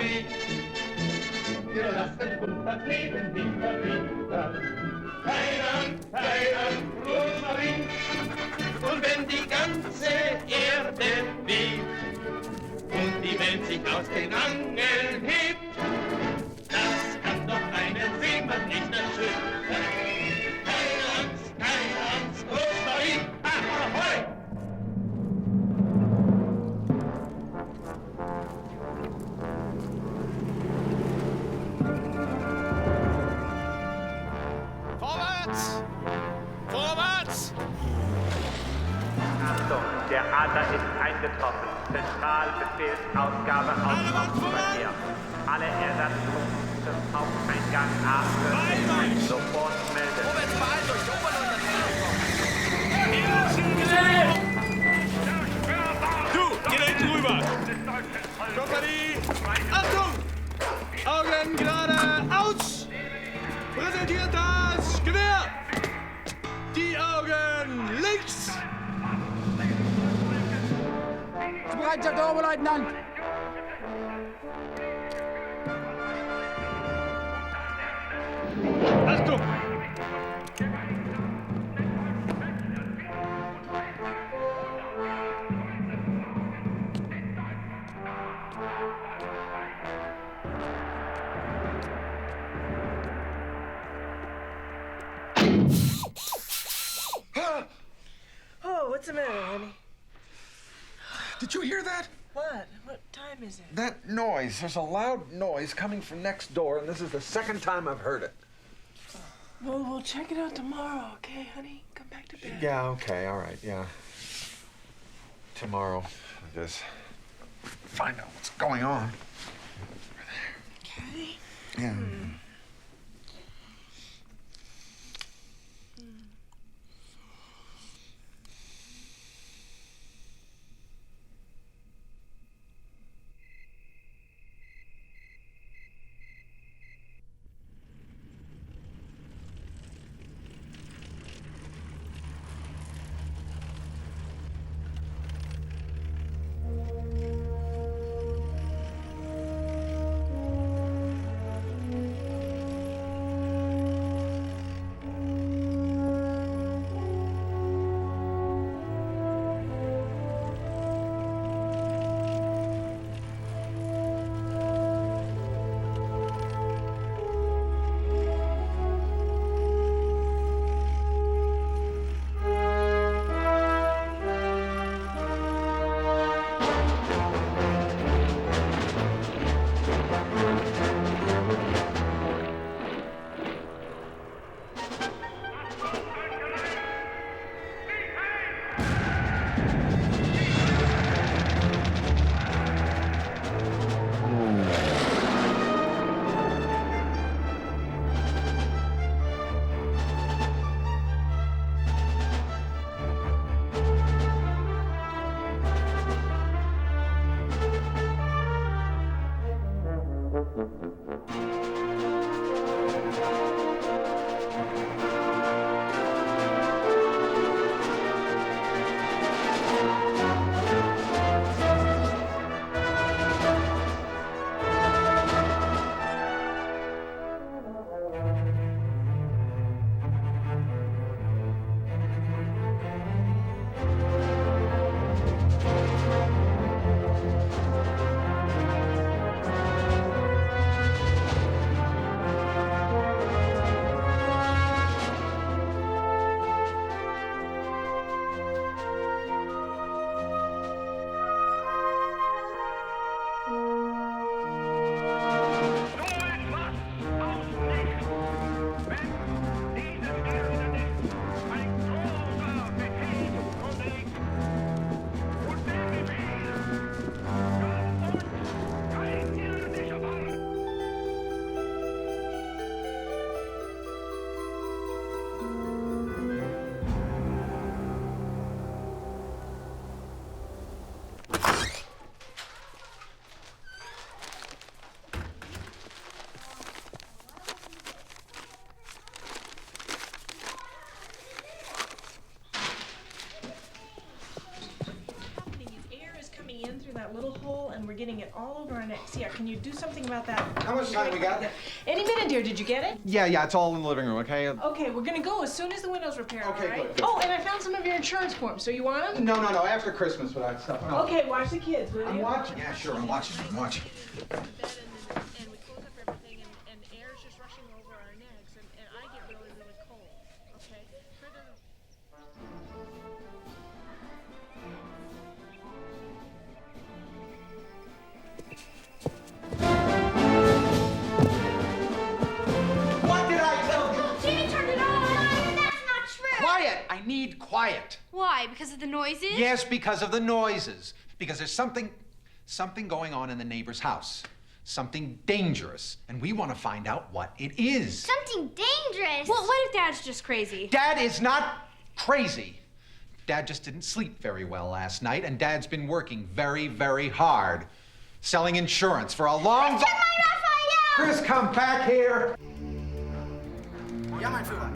Rosmarin. Wir lassen uns das Leben nicht verbieten. Keine Rosmarin. Und wenn die ganze Erde weht und die Welt sich aus den Angeln hebt, das kann doch einen Seemann nicht erschüttern. Keine Angst, Rosmarin, ahoi! Vorwärts! Vorwärts! Achtung, der Adler ist eingetroffen. Zentralbefehlsausgabe Ausflugsverkehr. Alle Ersatztruppen zum Haupteingang A40 sofort melden. Vorwärts, beeilt euch! Die Oberleutnant ist Du, geh da hinten rüber! Kompanie! Achtung! Augen gerade! Aus! Präsentiert das Gewehr! Die Augen links! Bereitschaft, Herr Oberleutnant! Achtung! Oh, what's the matter, honey? Did you hear that? What? What time is it? That noise. There's a loud noise coming from next door, and this is the second time I've heard it. Well, we'll check it out tomorrow, okay, honey? Come back to bed. Yeah, okay, all right, yeah. Tomorrow, I guess. Find out what's going on. Okay. Yeah. little hole and we're getting it all over our necks. Yeah, can you do something about that? How much time we got? Any minute, dear. Did you get it? Yeah, it's all in the living room, okay? Okay, we're gonna go as soon as the window's repaired, Okay, all right? good. Oh, and I found some of your insurance forms. So you want them? No, after Christmas for that stuff. No. Okay, watch the kids, will you? I'm watching. Yeah, sure, I'm watching. And we close up everything, and air's just rushing over our necks, and I get really, really cold. Okay? What did I tell you? Jimmy turned it on. That's not true. Quiet! I need quiet. Why? Because of the noises? Yes, because of the noises. Because there's something going on in the neighbor's house. Something dangerous. And we want to find out what it is. Something dangerous. Well, what if Dad's just crazy? Dad is not crazy. Dad just didn't sleep very well last night, and Dad's been working very, very hard. Selling insurance for a long Check my Raphael! Chris, come back here. Ja, mein Führer.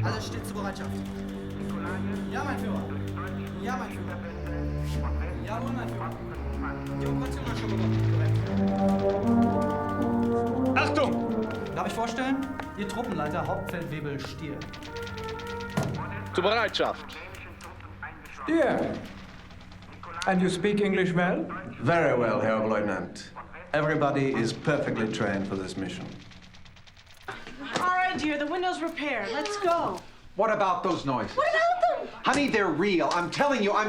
Alles steht zur Bereitschaft. Ja, mein Führer. Ja, mein Führer. Jawohl, mein Führer. Die Operation hat schon begonnen. Achtung! Darf ich vorstellen? Ihr Truppenleiter Hauptfeldwebel Stier. Zur Bereitschaft. Dear. And you speak English well? Very well, Herr Oberleutnant. Everybody is perfectly trained for this mission. All right, dear, the window's repaired. Let's go. What about those noises? What about them? Honey, they're real. I'm telling you, I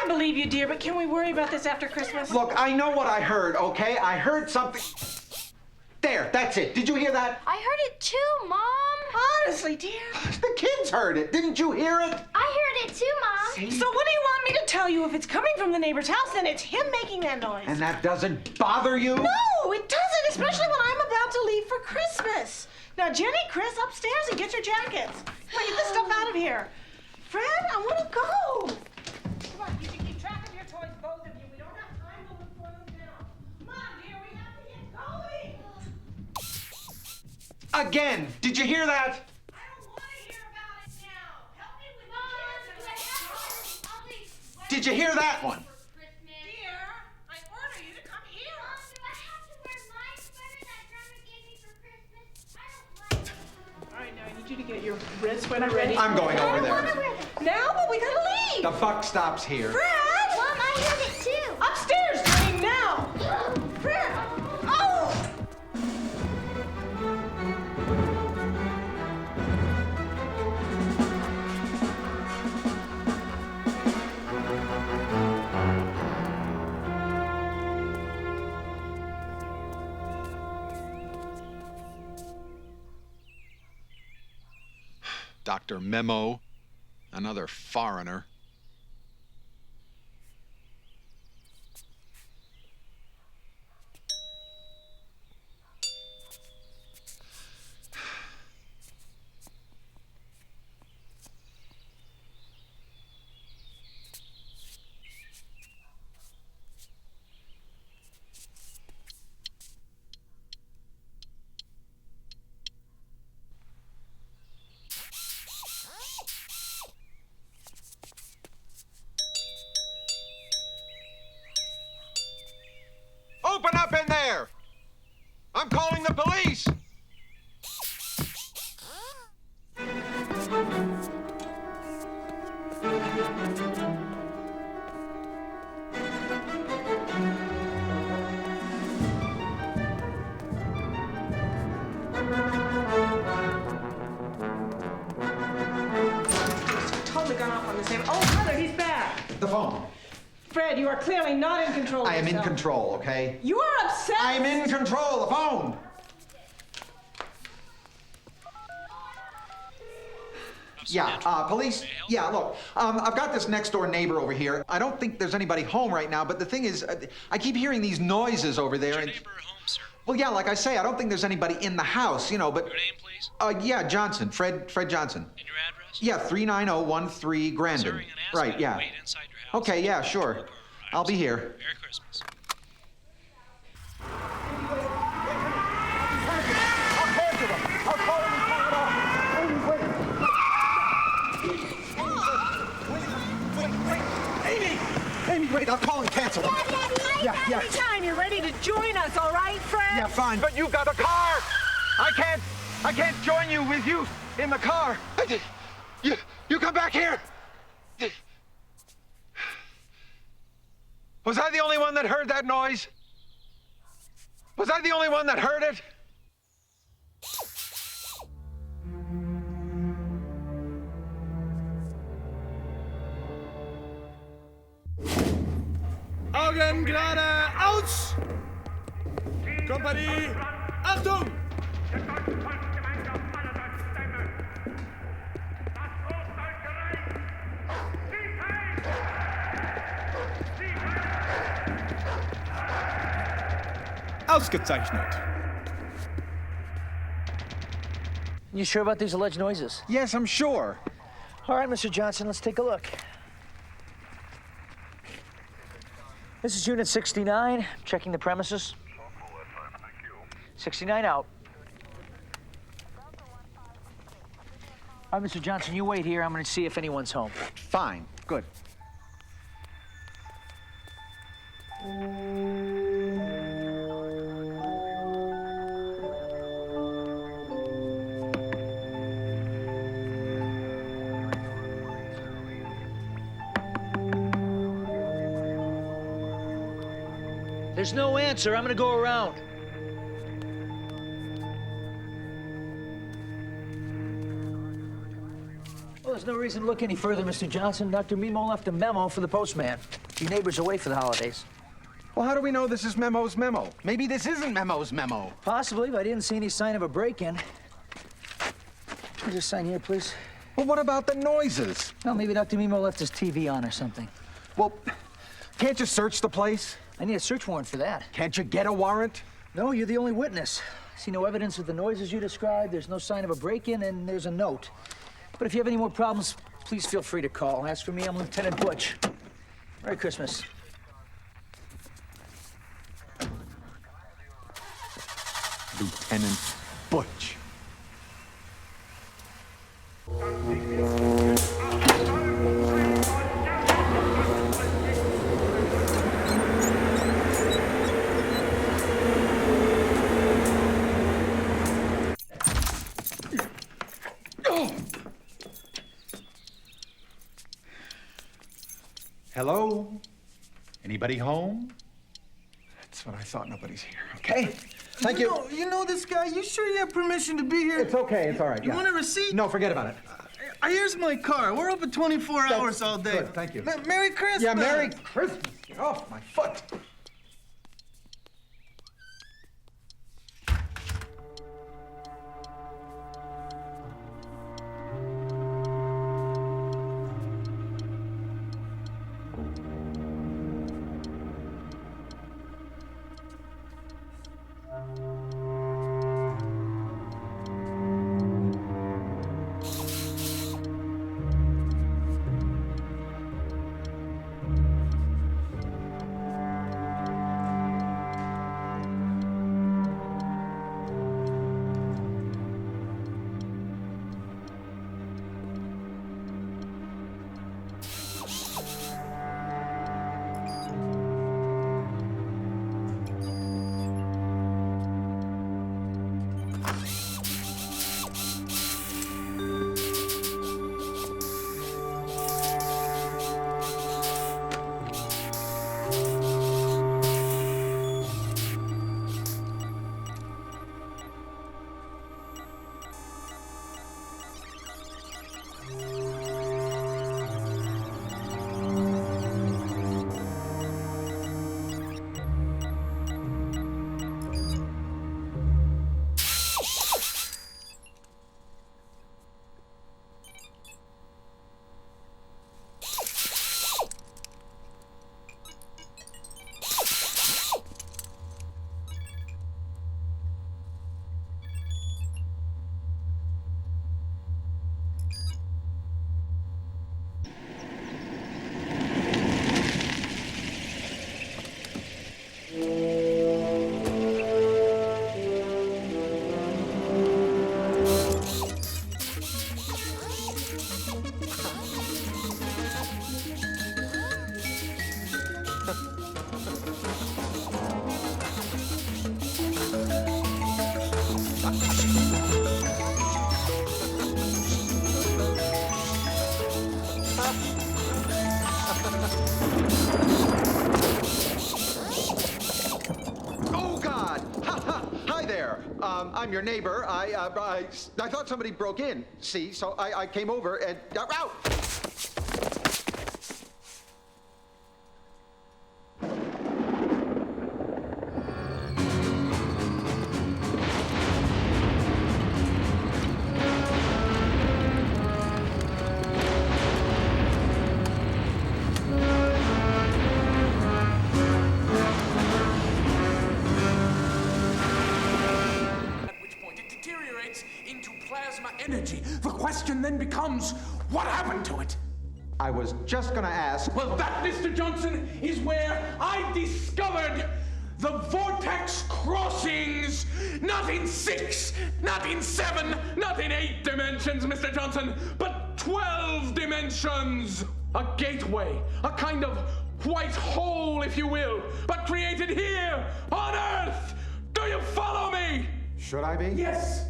believe you, dear, but can we worry about this after Christmas? Look, I know what I heard, okay? I heard something. There, that's it. Did you hear that? I heard it too, Mom. Honestly, dear. The kids heard it. Didn't you hear it? I heard it too, Mom. So what do you want me to tell you? If it's coming from the neighbor's house, then it's him making that noise. And that doesn't bother you? No, it doesn't, especially when I'm about to leave for Christmas. Now, Jenny, Chris, upstairs and get your jackets. Come on, get this stuff out of here. Fred, I want to go. Come on, you can keep track of your toys, both of you. We don't have time to look for them now. Come on, dear, we have to get going. Again, did you hear that? I don't want to hear about it now. Help me with the kids. Did you hear that one? Dear, I order you to come here. Do I have to wear my sweater that Grandma gave me for Christmas? I don't like it. All right, now I need you to get your red sweater ready. I'm going over there. Now, but we gotta leave. The buck stops here. Fred! Mom, I heard it too. Upstairs, Jenny, now. Fred! Oh! Dr. Memo, another foreigner. Open up in there! I'm calling the police! Totally gone off on this name. Oh, brother, he's back. The phone. Fred, you are clearly not in control of I am in yourself. control, okay? You are upset. I'm in control. The phone. Yeah, police? Yeah, look, I've got this next door neighbor over here. I don't think there's anybody home right now, but the thing is, I keep hearing these noises over there. Is your neighbor home, sir? Well, yeah, like I say, I don't think there's anybody in the house, you know, but... Your name, please? Yeah, Johnson, Fred Johnson. And your address? Yeah, 39013 Grandin. Sir, you're gonna ask Right, me to yeah. wait inside your house. Okay, yeah, sure. Your car arrives. I'll be here. Merry Christmas. Amy! Amy, wait, I'll call and cancel them. Yeah. Anytime you're ready to join us, all right, Fred? Yeah, fine. But you've got a car! I can't join you with you in the car. You come back here! Was I the only one that heard that noise? Was I the only one that heard it? Augen gerade aus! Kompanie, Achtung! Ausgezeichnet. You sure about these alleged noises? Yes, I'm sure. All right, Mr. Johnson, let's take a look. This is Unit 69, checking the premises. 69 out. All right, Mr. Johnson, you wait here. I'm going to see if anyone's home. Fine, good. There's no answer. I'm going to go around. Well, there's no reason to look any further, Mr. Johnson. Dr. Mimo left a memo for the postman. Your neighbor's away for the holidays. Well, how do we know this is Memo's memo? Maybe this isn't Memo's memo. Possibly, but I didn't see any sign of a break-in. Just sign here, please. Well, what about the noises? Well, maybe Dr. Mimo left his TV on or something. Well, can't you search the place? I need a search warrant for that. Can't you get a warrant? No, you're the only witness. I see no evidence of the noises you described. There's no sign of a break-in, and there's a note. But if you have any more problems, please feel free to call. As for me, I'm Lieutenant Butch. Merry Christmas. Lieutenant Butch. Hello? Anybody home? That's what I thought. Nobody's here. Okay. Thank you. You know this guy? You sure you have permission to be here? It's okay. It's all right. You want a receipt? No, forget about it. Here's my car. We're open 24 hours all day. Good. Thank you. Merry Christmas. Yeah, Merry Christmas. Get off my foot. Oh, God! Hi there. I'm your neighbor. I thought somebody broke in. See, so I came over and... Ow! Into plasma energy. The question then becomes, what happened to it? I was just gonna ask... Well, that, Mr. Johnson, is where I discovered the vortex crossings. Not in 6, not in 7, not in 8 dimensions, Mr. Johnson, but 12 dimensions. A gateway, a kind of white hole, if you will, but created here on Earth. Do you follow me? Should I be? Yes.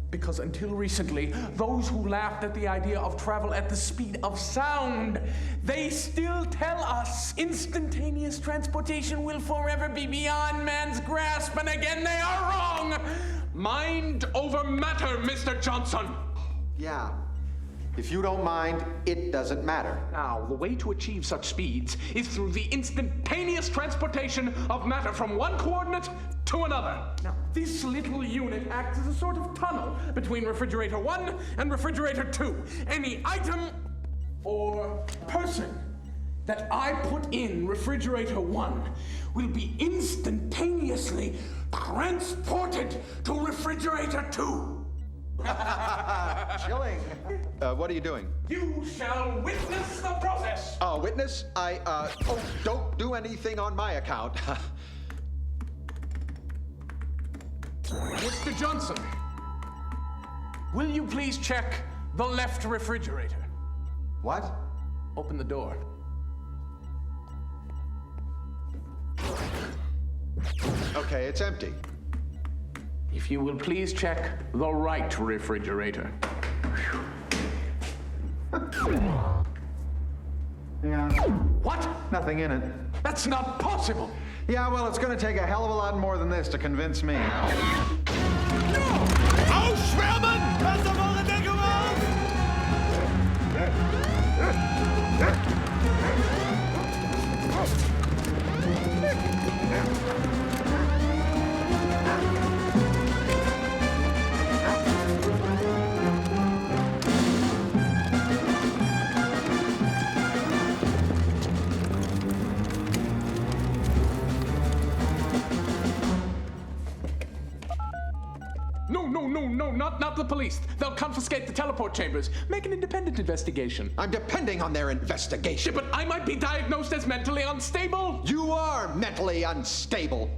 Because until recently, those who laughed at the idea of travel at the speed of sound, they still tell us instantaneous transportation will forever be beyond man's grasp, and again they are wrong. Mind over matter, Mr. Johnson. Yeah. If you don't mind, it doesn't matter. Now, the way to achieve such speeds is through the instantaneous transportation of matter from one coordinate to another. Now, this little unit acts as a sort of tunnel between refrigerator 1 and refrigerator 2. Any item or person that I put in refrigerator 1 will be instantaneously transported to refrigerator 2. Chilling. What are you doing? You shall witness the process. Witness? Don't do anything on my account. Mr. Johnson, will you please check the left refrigerator? What? Open the door. Okay, it's empty. If you will please check the right refrigerator. Yeah. What? Nothing in it. That's not possible. Yeah, well, it's gonna take a hell of a lot more than this to convince me. Ausschwärmen! Pass auf eure Deckung auf! No, not the police. They'll confiscate the teleport chambers. Make an independent investigation. I'm depending on their investigation. Yeah, but I might be diagnosed as mentally unstable. You are mentally unstable.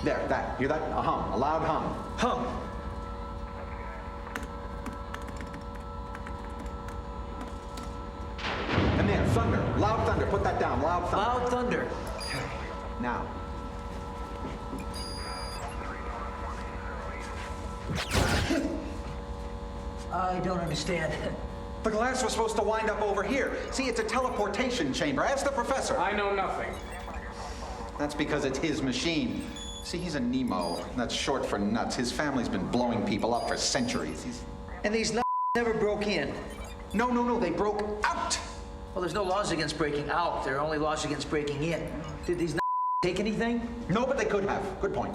There, that. Hear that? A hum. A loud hum. Hum. And there, thunder. Loud thunder. Put that down. Loud thunder. Loud thunder. Okay. Now. I don't understand. The glass was supposed to wind up over here. See, it's a teleportation chamber. Ask the professor. I know nothing. That's because it's his machine. See, he's a Nemo. That's short for nuts. His family's been blowing people up for centuries. And these nuts never broke in. No, they broke out. Well, there's no laws against breaking out. There are only laws against breaking in. Did these nuts take anything? No, but they could have. Good point.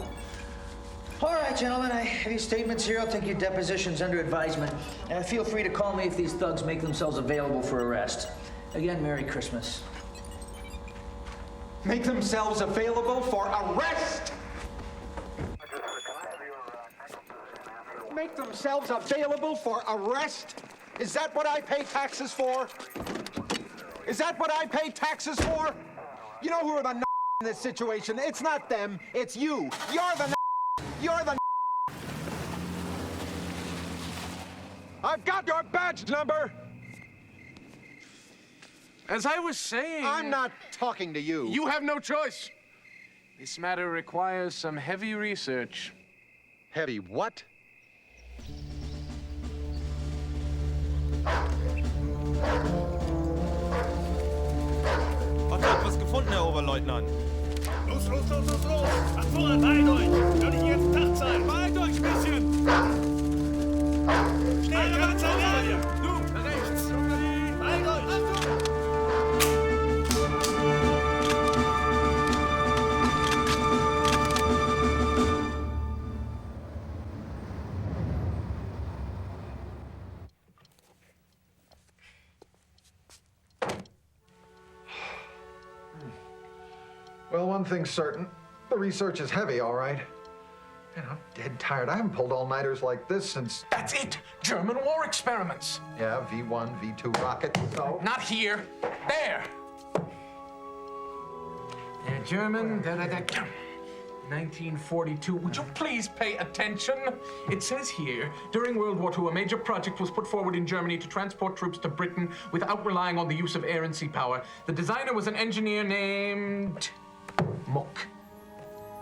All right, gentlemen, I have your statements here. I'll take your depositions under advisement. Feel free to call me if these thugs make themselves available for arrest. Again, Merry Christmas. Make themselves available for arrest! Make themselves available for arrest? Is that what I pay taxes for? Is that what I pay taxes for? You know who are the in this situation? It's not them, it's you. You're the You're the I've got your badge number! As I was saying... I'm not talking to you. You have no choice. This matter requires some heavy research. Heavy what? Hat etwas gefunden, Herr Oberleutnant. Los, los, los, los, los! Achtung, beeilt euch! Würde ich jetzt Tag sein! Beeilt euch ein bisschen! Schnell, ganz allein! Du, rechts! Beeilt euch! Well, one thing's certain. The research is heavy, all right. And I'm dead tired. I haven't pulled all-nighters like this since... That's it! German war experiments! Yeah, V1, V2 rocket, so... Not here. There! German, 1942. Would you please pay attention? It says here, during World War II, a major project was put forward in Germany to transport troops to Britain without relying on the use of air and sea power. The designer was an engineer named... Muck.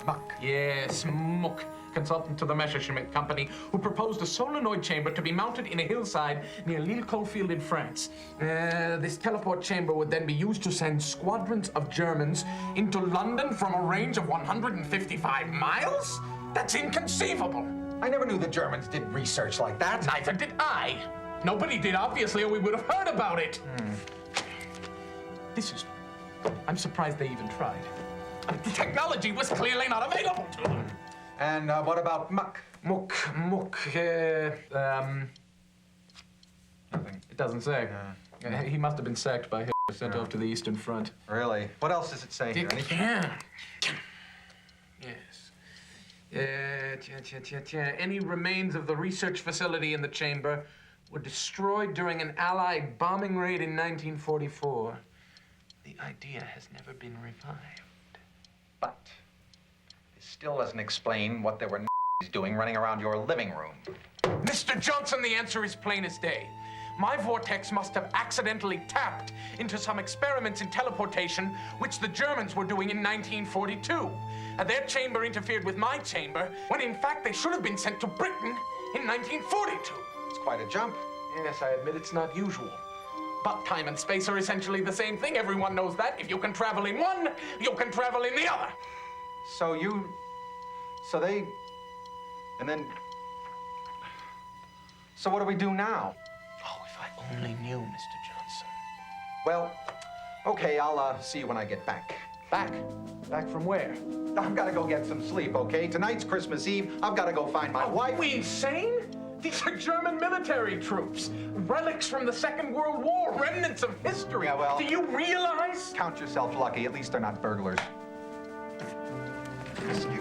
Muck? Yes, Muck, consultant to the Messerschmitt Company, who proposed a solenoid chamber to be mounted in a hillside near Lille-Coalfield in France. This teleport chamber would then be used to send squadrons of Germans into London from a range of 155 miles? That's inconceivable. I never knew the Germans did research like that. Neither did I. Nobody did, obviously, or we would have heard about it. I'm surprised they even tried. The technology was clearly not available to them. And what about Muck? Muck. Nothing. It doesn't say. He must have been sacked by Hitler, sent off to the Eastern Front. Really? What else does it say here? Anything? Yes. Any remains of the research facility in the chamber were destroyed during an Allied bombing raid in 1944. The idea has never been revived. But it still doesn't explain what there were doing running around your living room. Mr. Johnson, the answer is plain as day. My vortex must have accidentally tapped into some experiments in teleportation which the Germans were doing in 1942. And their chamber interfered with my chamber when in fact they should have been sent to Britain in 1942. It's quite a jump. Yes, I admit it's not usual. But time and space are essentially the same thing. Everyone knows that. If you can travel in one, you can travel in the other. So what do we do now? Oh, if I only knew, Mr. Johnson. Well, okay, I'll see you when I get back. Back? Back from where? I've got to go get some sleep, okay? Tonight's Christmas Eve. I've got to go find my wife. Are we insane? These are German military troops. Relics from the Second World War. Remnants of history. Yeah, well... Do you realize? Count yourself lucky. At least they're not burglars. Excuse me.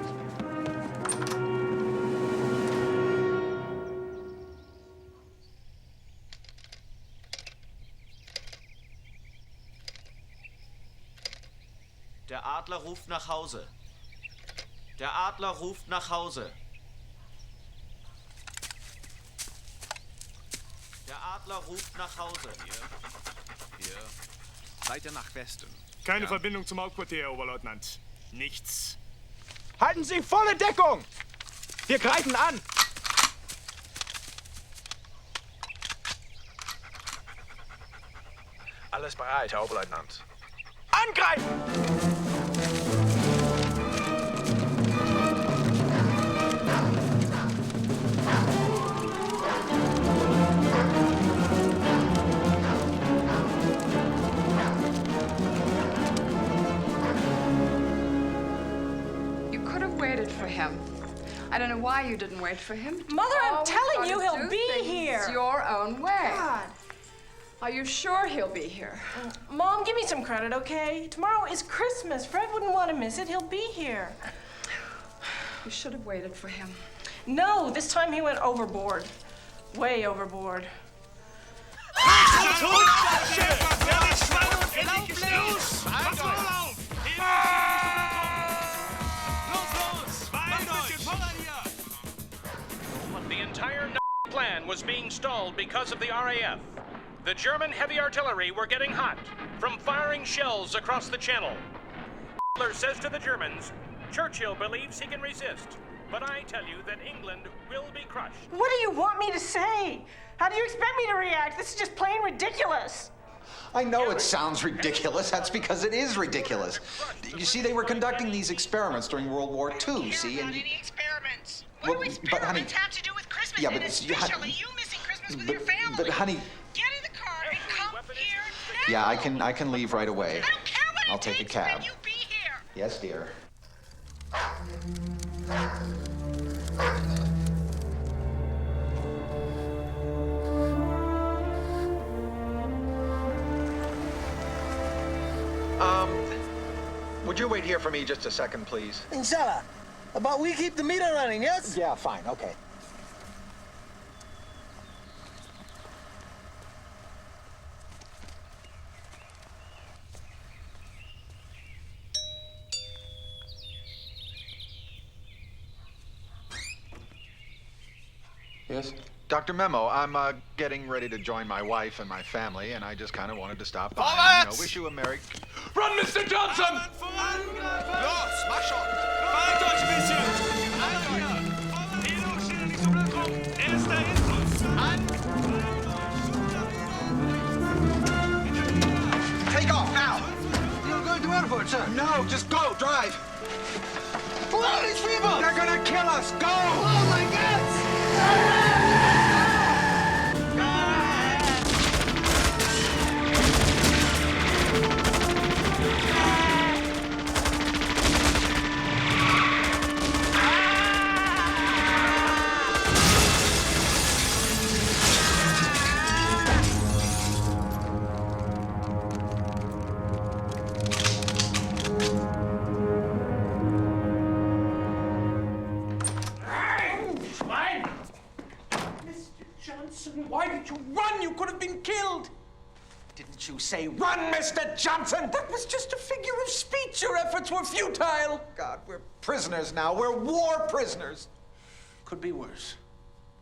Der Adler ruft nach Hause. Der Adler ruft nach Hause. Der Adler ruft nach Hause. Hier. Seid ihr nach Westen? Keine Verbindung zum Hauptquartier, Oberleutnant. Nichts. Halten Sie volle Deckung! Wir greifen an! Alles bereit, Herr Oberleutnant. Angreifen! You could have waited for him. I don't know why you didn't wait for him. Mother, I'm Always telling you, gotta he'll do be things here. Your own way. God. Are you sure he'll be here? Mom, give me some credit, okay? Tomorrow is Christmas. Fred wouldn't want to miss it. He'll be here. You should have waited for him. No, this time he went overboard. Way overboard. line was being stalled because of the RAF. The German heavy artillery were getting hot from firing shells across the channel. Hitler says to the Germans, Churchill believes he can resist, but I tell you that England will be crushed. What do you want me to say? How do you expect me to react? This is just plain ridiculous. I know it sounds ridiculous. That's because it is ridiculous. You see, they were conducting these experiments during World War II, see? And Any experiments? Well, What do experiments have to do with Christmas? Yeah, and but especially you missing Christmas with your family. But honey, Get in the car and come here now. yeah, I can leave right away. I don't care what I'll take a cab. you be here. Yes, dear. Would you wait here for me just a second, please? Inshallah. But we keep the meter running, yes? Yeah, fine, okay. Yes? Dr. Memo, I'm getting ready to join my wife and my family, and I just kind of wanted to stop by. Vorwärts! And, wish you a Merry... Run, Mr. Johnson! Los, mach schon! Fahrt euch ein bisschen! Er ist da hinten! Take off, now! You're going to airport, sir? No, just go, drive! Who are these people? They're gonna kill us! Go! Oh, my God! Why did you run? You could have been killed. Didn't you say run, Mr. Johnson? That was just a figure of speech. Your efforts were futile. God, we're prisoners now. We're war prisoners. Could be worse.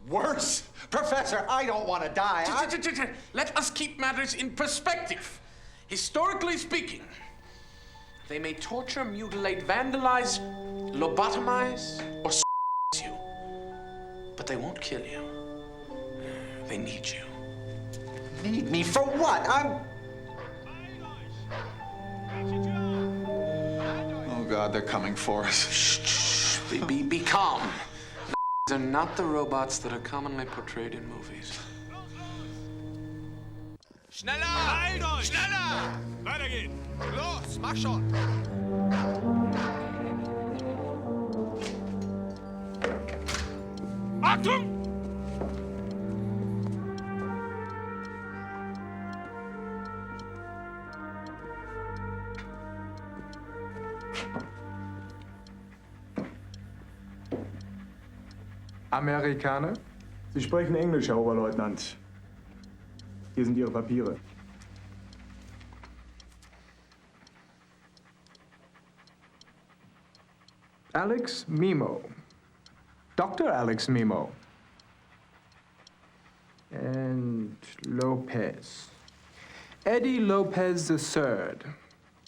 Worse? Professor, I don't want to die. Let us keep matters in perspective. Historically speaking, they may torture, mutilate, vandalize, lobotomize, or you. But they won't kill you. They need you. Need me for what? Oh, God, they're coming for us. Shh. Be calm. They're not the robots that are commonly portrayed in movies. Schneller! Halt euch! Schneller! Weiter geht's! Los, mach schon! Achtung! Amerikaner? Sie sprechen Englisch, Herr Oberleutnant. Hier sind Ihre Papiere. Alex Memo. Dr. Alex Memo. And Lopez. Eddie Lopez III.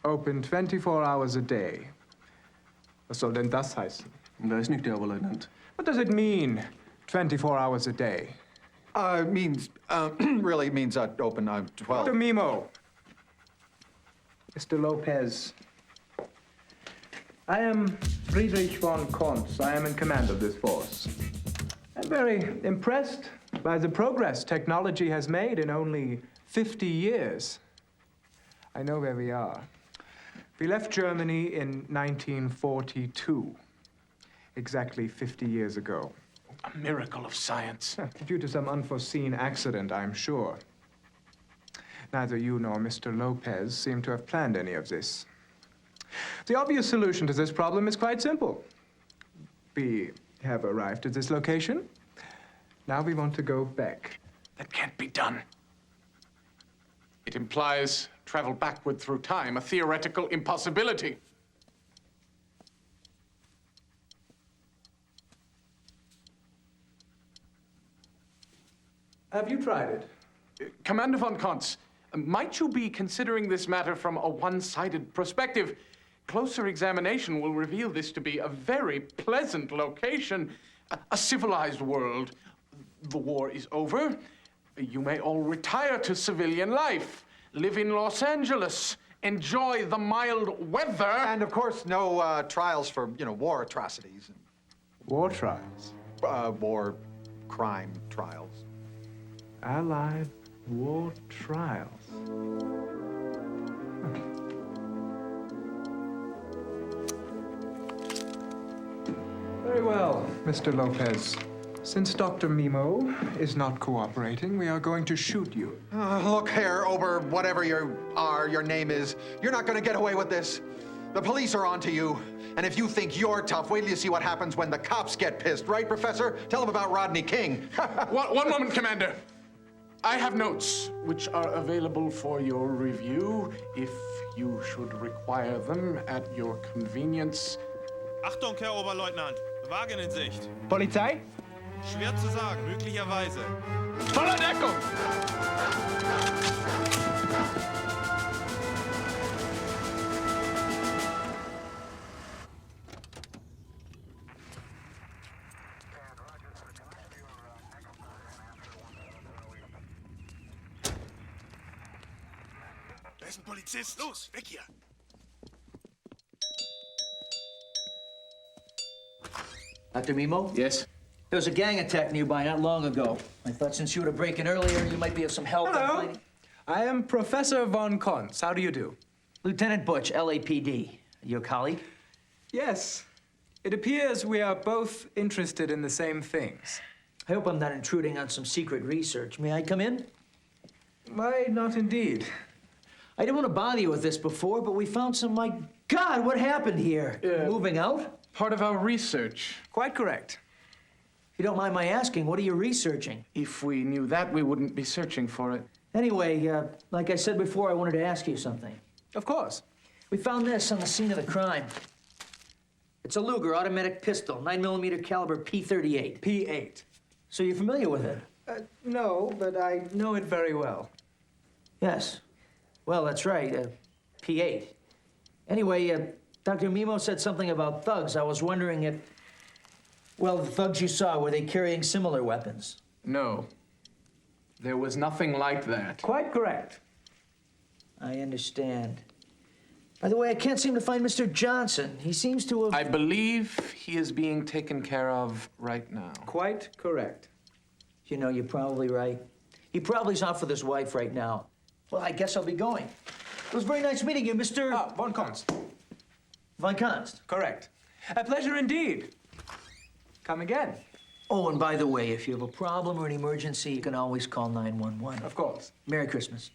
Open 24 hours a day. Was soll denn das heißen? Weiß nicht, Herr Oberleutnant. What does it mean, 24 hours a day? It means, really means open 12. Dr. Memo. Mr. Lopez. I am Friedrich von Konz. I am in command of this force. I'm very impressed by the progress technology has made in only 50 years. I know where we are. We left Germany in 1942, exactly 50 years ago. A miracle of science. Due to some unforeseen accident, I'm sure. Neither you nor Mr. Lopez seem to have planned any of this. The obvious solution to this problem is quite simple. We have arrived at this location. Now we want to go back. That can't be done. It implies travel backward through time, a theoretical impossibility. Have you tried it? Commander von Kontz, might you be considering this matter from a one-sided perspective? Closer examination will reveal this to be a very pleasant location, a civilized world. The war is over. You may all retire to civilian life, live in Los Angeles, enjoy the mild weather. And of course, no trials for, war atrocities. War trials? War crime trials. Allied war trials. Very well, Mr. Lopez. Since Dr. Mimo is not cooperating, we are going to shoot you. Look here, Ober, whatever your name is, you're not gonna get away with this. The police are onto you. And if you think you're tough, wait till you see what happens when the cops get pissed, right, Professor? Tell them about Rodney King. One moment, Commander. I have notes which are available for your review if you should require them at your convenience. Achtung, Herr Oberleutnant. Wagen in Sicht. Polizei? Schwer zu sagen, möglicherweise. Voller Deckung! Da ist ein Polizist. Los, weg hier. Dr. Mimo? Yes? There was a gang attack nearby not long ago. I thought since you were to break in earlier, you might be of some help. Hello. I am Professor von Kontz. How do you do? Lieutenant Butch, LAPD. Your colleague? Yes. It appears we are both interested in the same things. I hope I'm not intruding on some secret research. May I come in? Why, not indeed. I didn't want to bother you with this before, but we found some, my God, what happened here? Moving out? Part of our research. Quite correct. If you don't mind my asking, what are you researching? If we knew that, we wouldn't be searching for it. Anyway, like I said before, I wanted to ask you something. Of course. We found this on the scene of the crime. It's a Luger automatic pistol, 9mm caliber P38. P8. So you're familiar with it? No, but I know it very well. Yes. Well, that's right, P8. Anyway, Dr. Mimo said something about thugs. I was wondering if, well, the thugs you saw, were they carrying similar weapons? No. There was nothing like that. Quite correct. I understand. By the way, I can't seem to find Mr. Johnson. He seems to have... I believe he is being taken care of right now. Quite correct. You know, you're probably right. He probably's off with his wife right now. Well, I guess I'll be going. It was very nice meeting you, Mr... von Konst. Von Konst? Correct. A pleasure indeed. Come again. Oh, and by the way, if you have a problem or an emergency, you can always call 911. Of course. Merry Christmas.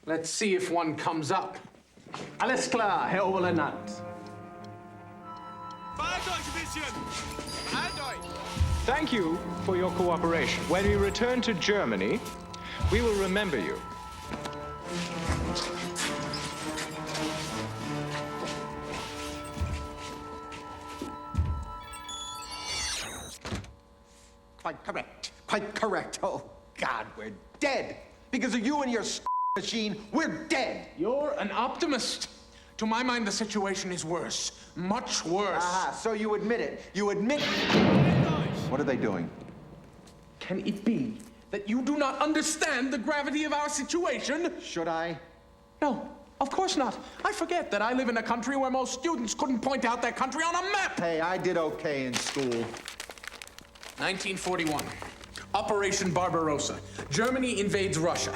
Let's see if one comes up. Alles klar, Herr Oberleutnant. Verhaltet euch ein bisschen! Verhaltet euch! Thank you for your cooperation. When we return to Germany, we will remember you. Quite correct. Quite correct. Oh, God, we're dead. Because of you and your machine, we're dead. You're an optimist. To my mind, the situation is worse. Much worse. Aha, so you admit it. You admit... What are they doing? Can it be that you do not understand the gravity of our situation? Should I? No, of course not. I forget that I live in a country where most students couldn't point out their country on a map. Hey, I did okay in school. 1941. Operation Barbarossa. Germany invades Russia.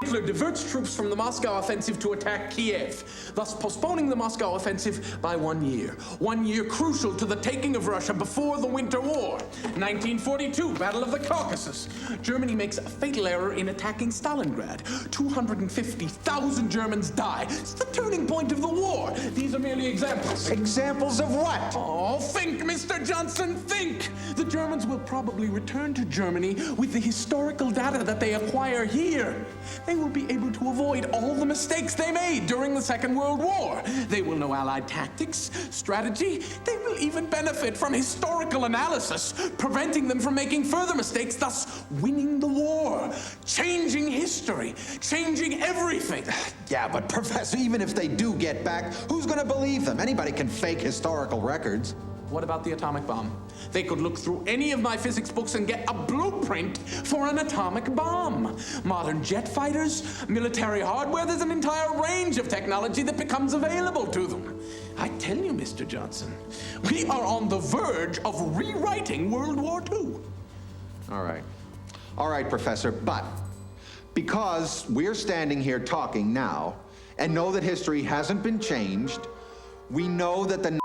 Hitler diverts troops from the Moscow offensive to attack Kiev, thus postponing the Moscow offensive by 1 year. 1 year crucial to the taking of Russia before the Winter War. 1942, Battle of the Caucasus. Germany makes a fatal error in attacking Stalingrad. 250,000 Germans die. It's the turning point of the war. These are merely examples. Examples of what? Oh, think, Mr. Johnson, think! The Germans will probably return to Germany with the historical data that they acquire here. They will be able to avoid all the mistakes they made during the Second World War. They will know Allied tactics, strategy. They will even benefit from historical analysis, preventing them from making further mistakes, thus winning the war, changing history, changing everything. Yeah, but Professor, even if they do get back, who's gonna believe them? Anybody can fake historical records. What about the atomic bomb? They could look through any of my physics books and get a blueprint for an atomic bomb. Modern jet fighters, military hardware, there's an entire range of technology that becomes available to them. I tell you, Mr. Johnson, we are on the verge of rewriting World War II. All right, Professor, but because we're standing here talking now and know that history hasn't been changed, we know that the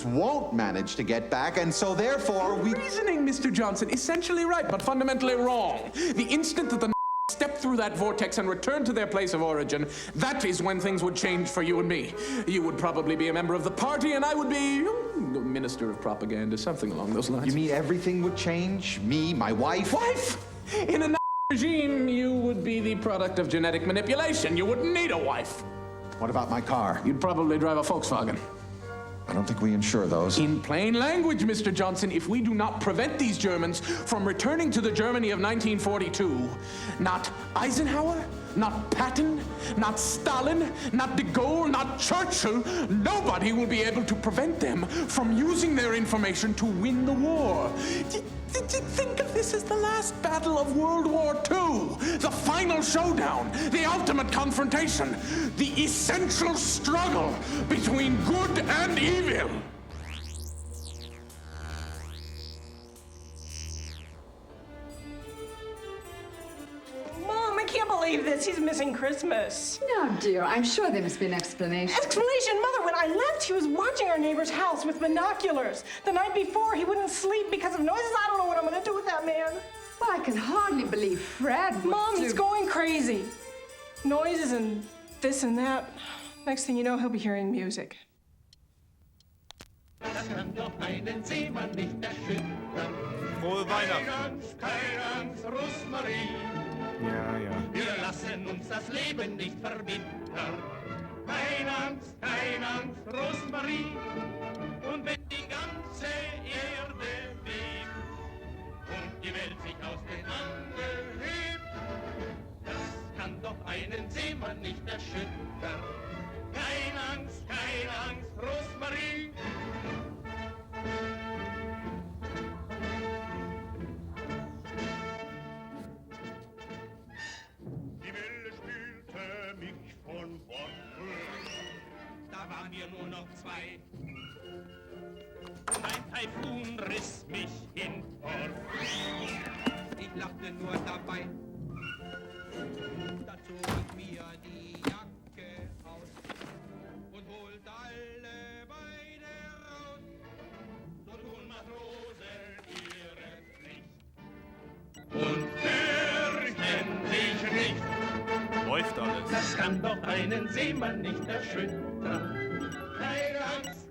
won't manage to get back, and so therefore we... Reasoning, Mr. Johnson, essentially right, but fundamentally wrong. The instant that the step through that vortex and return to their place of origin, that is when things would change for you and me. You would probably be a member of the party, and I would be Minister of Propaganda, something along those lines. You mean everything would change? Me, my wife? Wife? In a regime, you would be the product of genetic manipulation. You wouldn't need a wife. What about my car? You'd probably drive a Volkswagen. I don't think we insure those. In plain language, Mr. Johnson, if we do not prevent these Germans from returning to the Germany of 1942, not Eisenhower, not Patton, not Stalin, not de Gaulle, not Churchill, nobody will be able to prevent them from using their information to win the war. Think of this as the last battle of World War II, the final showdown, the ultimate confrontation, the essential struggle between good and evil. Mom, I can't believe this. He's missing Christmas. No, dear, I'm sure there must be an explanation. Explanation? Mother, when I left, he was watching our neighbor's house with binoculars. The night before, he wouldn't sleep because of noises. I don't know what I'm going to do with that man. Well, I can hardly believe Fred would Mom, do... he's going crazy. Noises and this and that. Next thing you know, he'll be hearing music. Das kann doch einen Seemann nicht erschüttern. Frohe Weihnachten. Keine Angst, Rosmarie. Ja. Wir lassen uns das Leben nicht verbittern. Keine Angst, Rosmarie. Und wenn die ganze Erde bebt und die Welt sich aus den Angeln hebt, das kann doch einen Seemann nicht erschüttern. Keine Angst, Rosmarie. Die Welle spülte mich von Bord. Da waren wir nur noch zwei. Und ein Taifun riss mich hinfort. Ich lachte nur dabei. Da zog ich mir die Jacke aus und holt alle Beine raus. So tun Matrosen ihre Pflicht und fürchten sich nicht. Läuft alles. Das kann doch einen Seemann nicht erschüttern. Keine Angst,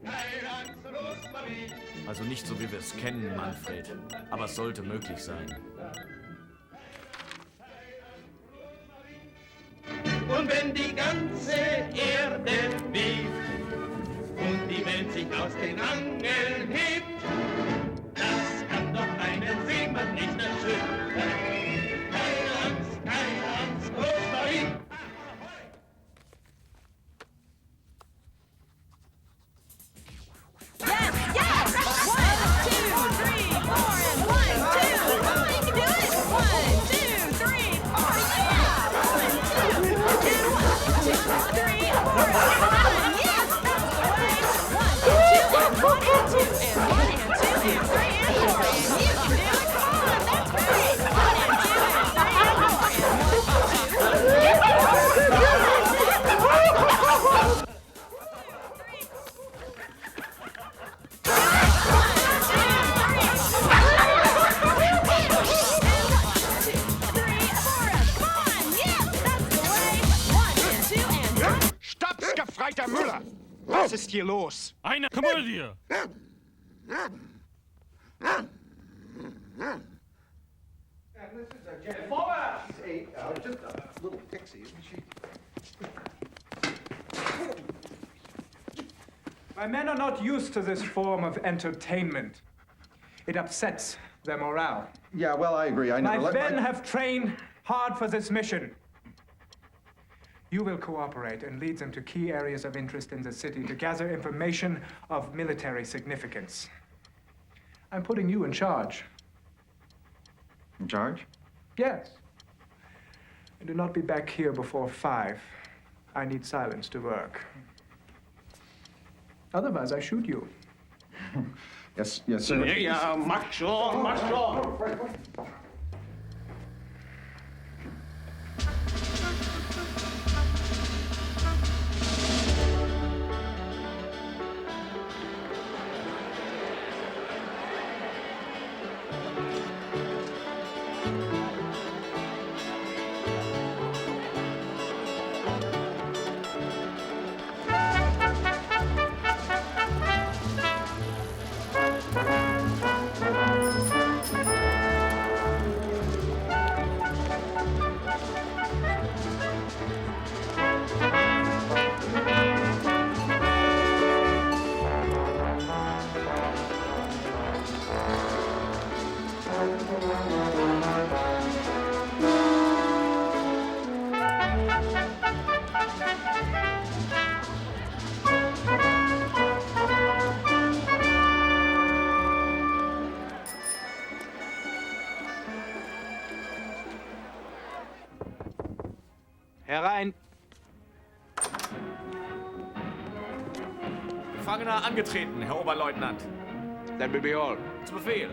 Rosmarie. Also nicht so, wie wir es kennen, Manfred. Aber es sollte möglich sein. Und wenn die ganze Erde bebt und die Welt sich aus den Angeln hebt, das kann doch einen Seemann nicht erschüttern. Keine Angst, Rosmarie. Stapsgefreiter Müller! Was ist hier los? Eine Komödie! Just a little sexy, isn't she? My men are not used to this form of entertainment. It upsets their morale. Yeah, well, I agree. I never My men have trained hard for this mission. You will cooperate and lead them to key areas of interest in the city to gather information of military significance. I'm putting you in charge. In charge? Yes. And do not be back here before 5. I need silence to work. Otherwise, I shoot you. Yes, sir. Ja, mach schon, mach schon. Herein. Gefangener angetreten, Herr Oberleutnant. That will be all. Zu Befehl.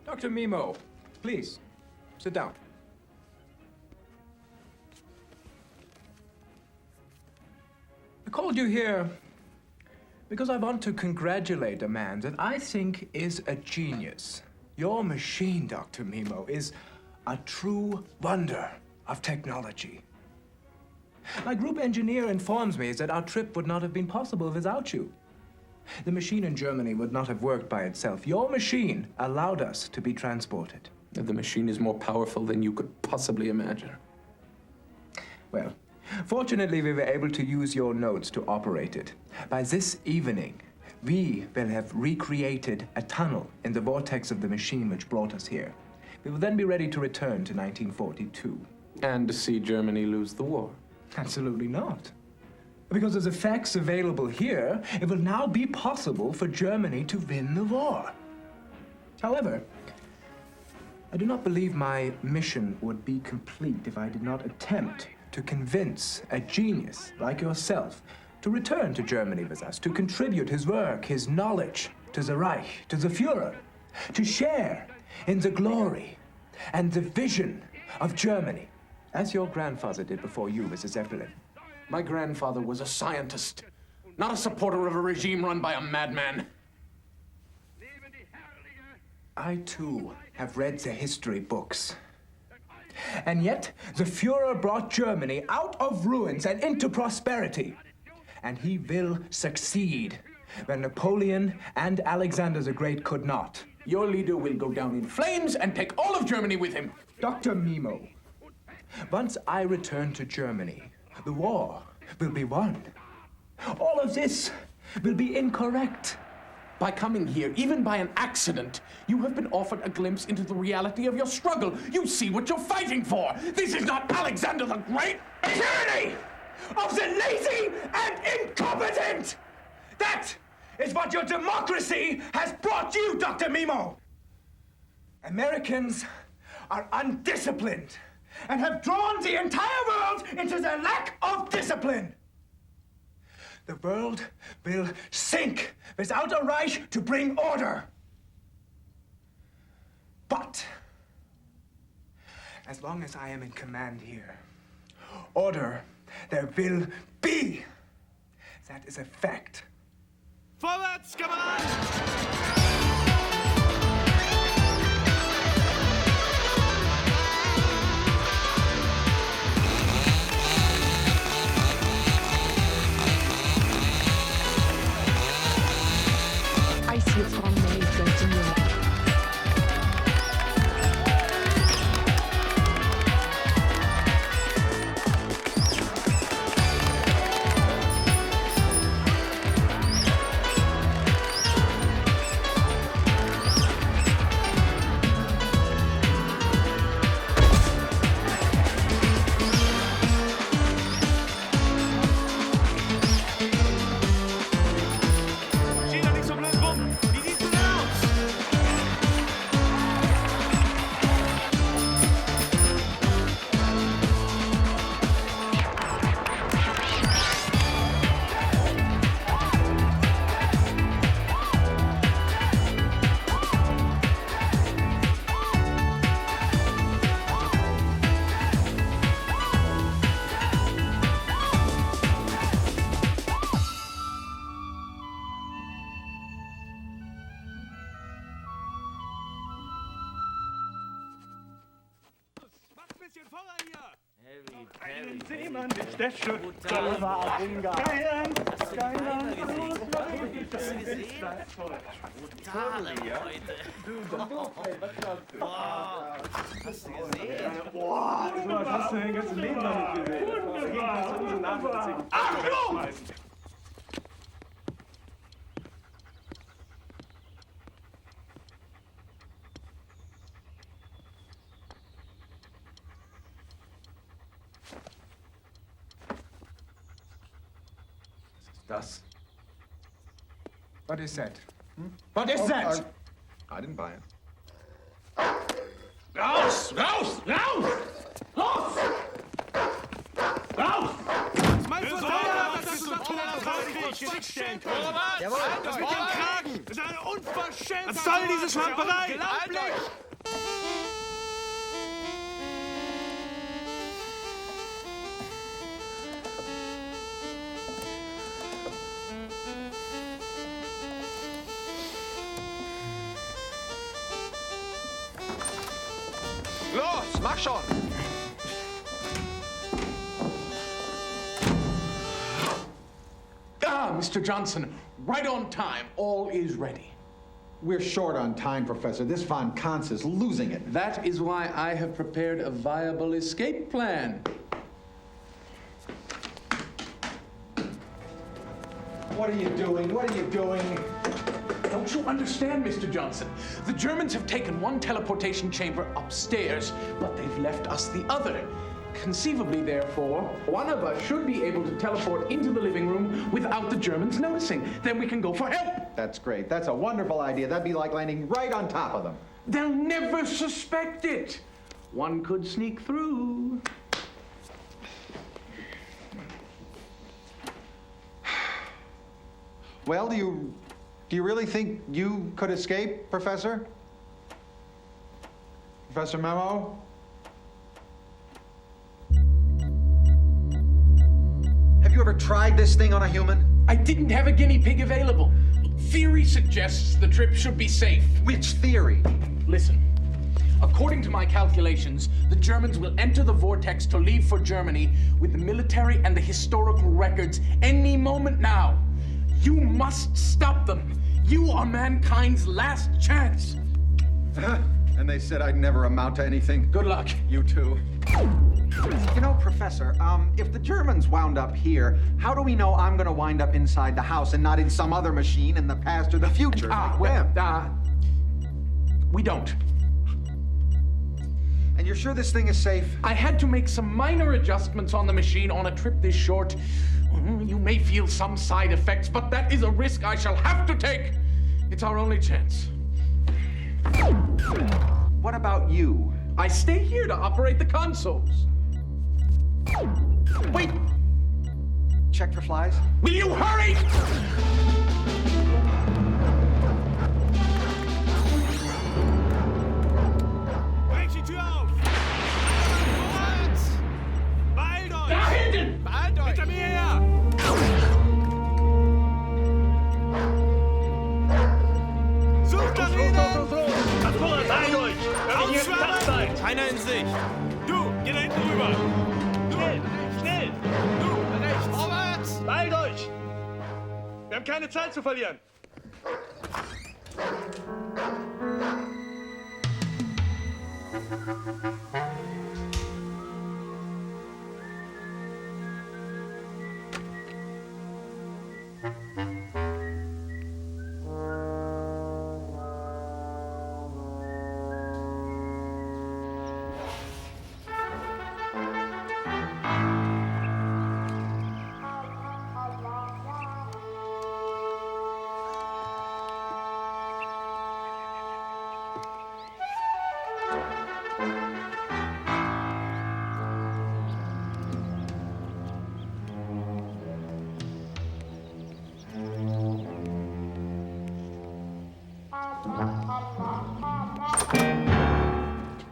Dr. Mimo, please, sit down. I called you here because I want to congratulate a man that I think is a genius. Your machine, Dr. Mimo, is a true wonder of technology. My group engineer informs me that our trip would not have been possible without you. The machine in Germany would not have worked by itself. Your machine allowed us to be transported. The machine is more powerful than you could possibly imagine. Well, fortunately, we were able to use your notes to operate it. By this evening, we will have recreated a tunnel in the vortex of the machine which brought us here. We will then be ready to return to 1942. And to see Germany lose the war. Absolutely not. Because of the facts available here, it will now be possible for Germany to win the war. However, I do not believe my mission would be complete if I did not attempt to convince a genius like yourself to return to Germany with us, to contribute his work, his knowledge to the Reich, to the Führer, to share in the glory and the vision of Germany, as your grandfather did before you, Mrs. Zeppelin. My grandfather was a scientist, not a supporter of a regime run by a madman. I, too, have read the history books. And yet, the Führer brought Germany out of ruins and into prosperity. And he will succeed when Napoleon and Alexander the Great could not. Your leader will go down in flames and take all of Germany with him. Dr. Mimo, once I return to Germany, the war will be won. All of this will be incorrect. By coming here, even by an accident, you have been offered a glimpse into the reality of your struggle. You see what you're fighting for. This is not Alexander the Great. Tyranny of the lazy and incompetent! That is what your democracy has brought you, Dr. Mimo! Americans are undisciplined and have drawn the entire world into their lack of discipline. The world will sink without a Reich to bring order. But as long as I am in command here, order there will be. That is a fact. Vorwärts, Kameraden! I see it's on me, continue. Einen Seemann mit Steffsche. Boah, was hast du dein ganzes Leben noch nicht gesehen? Achtung! Das. What is that? What is that? I didn't buy it. Raus! Raus! Raus! Raus! Raus! Mein Verteidiger, das ist so Geschichtsstellen können. Jawohl. Das mit dem Kragen! Das ist eine Unverschämtheit! Was soll diese Schlamperei? Unglaublich! Los, mach schon! Ah, Mr. Johnson, right on time. All is ready. We're short on time, Professor. This Von Kantz is losing it. That is why I have prepared a viable escape plan. What are you doing? What are you doing? Don't you understand, Mr. Johnson? The Germans have taken one teleportation chamber upstairs, but they've left us the other. Conceivably, therefore, one of us should be able to teleport into the living room without the Germans noticing. Then we can go for help. That's great. That's a wonderful idea. That'd be like landing right on top of them. They'll never suspect it. One could sneak through. Well, do you really think you could escape, Professor? Professor Memo? Have you ever tried this thing on a human? I didn't have a guinea pig available. Theory suggests the trip should be safe. Which theory? Listen. According to my calculations, the Germans will enter the vortex to leave for Germany with the military and the historical records any moment now. You must stop them. You are mankind's last chance. And they said I'd never amount to anything. Good luck. You too. You know, Professor, if the Germans wound up here, how do we know I'm gonna wind up inside the house and not in some other machine in the past or the future? We don't. And you're sure this thing is safe? I had to make some minor adjustments on the machine on a trip this short. You may feel some side effects, but that is a risk I shall have to take. It's our only chance. What about you? I stay here to operate the consoles. Wait! Check for flies? Will you hurry? Brech die Tür auf! Vorwärts! Beeilt euch! Da hinten! Beeilt euch! Hinter mir her! Sucht nach ihnen! Beeilt euch! Ausschwärmen! Keiner in Sicht! Du, geh da hinten rüber! Schnell! Schnell! Du, rechts! Vorwärts! Beeilt euch! Wir haben keine Zeit zu verlieren!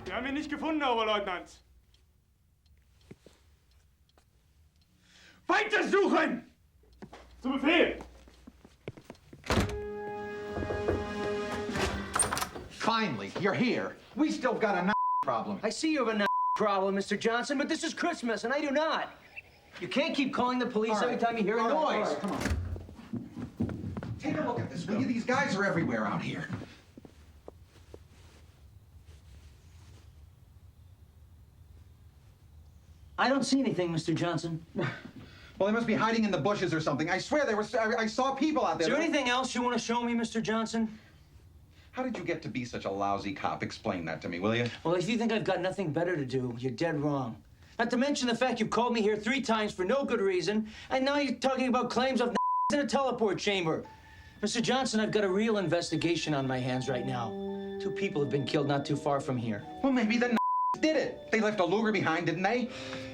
Wir haben ihn nicht gefunden, Oberleutnant. Weitersuchen! Zu Befehl! Finally, you're here. We still got a problem. I see you have a problem, Mr. Johnson, but this is Christmas, and I do not. You can't keep calling the police every time you hear a noise. All right, come on. Take a look at this, will you? These guys are everywhere out here. I don't see anything, Mr. Johnson. Well, they must be hiding in the bushes or something. I swear, I saw people out there. Is there anything else you want to show me, Mr. Johnson? How did you get to be such a lousy cop? Explain that to me, will you? Well, if you think I've got nothing better to do, you're dead wrong. Not to mention the fact you called me here 3 times for no good reason, and now you're talking about claims of in a teleport chamber. Mr. Johnson, I've got a real investigation on my hands right now. 2 people have been killed not too far from here. Well, maybe the did it. They left a Luger behind, didn't they?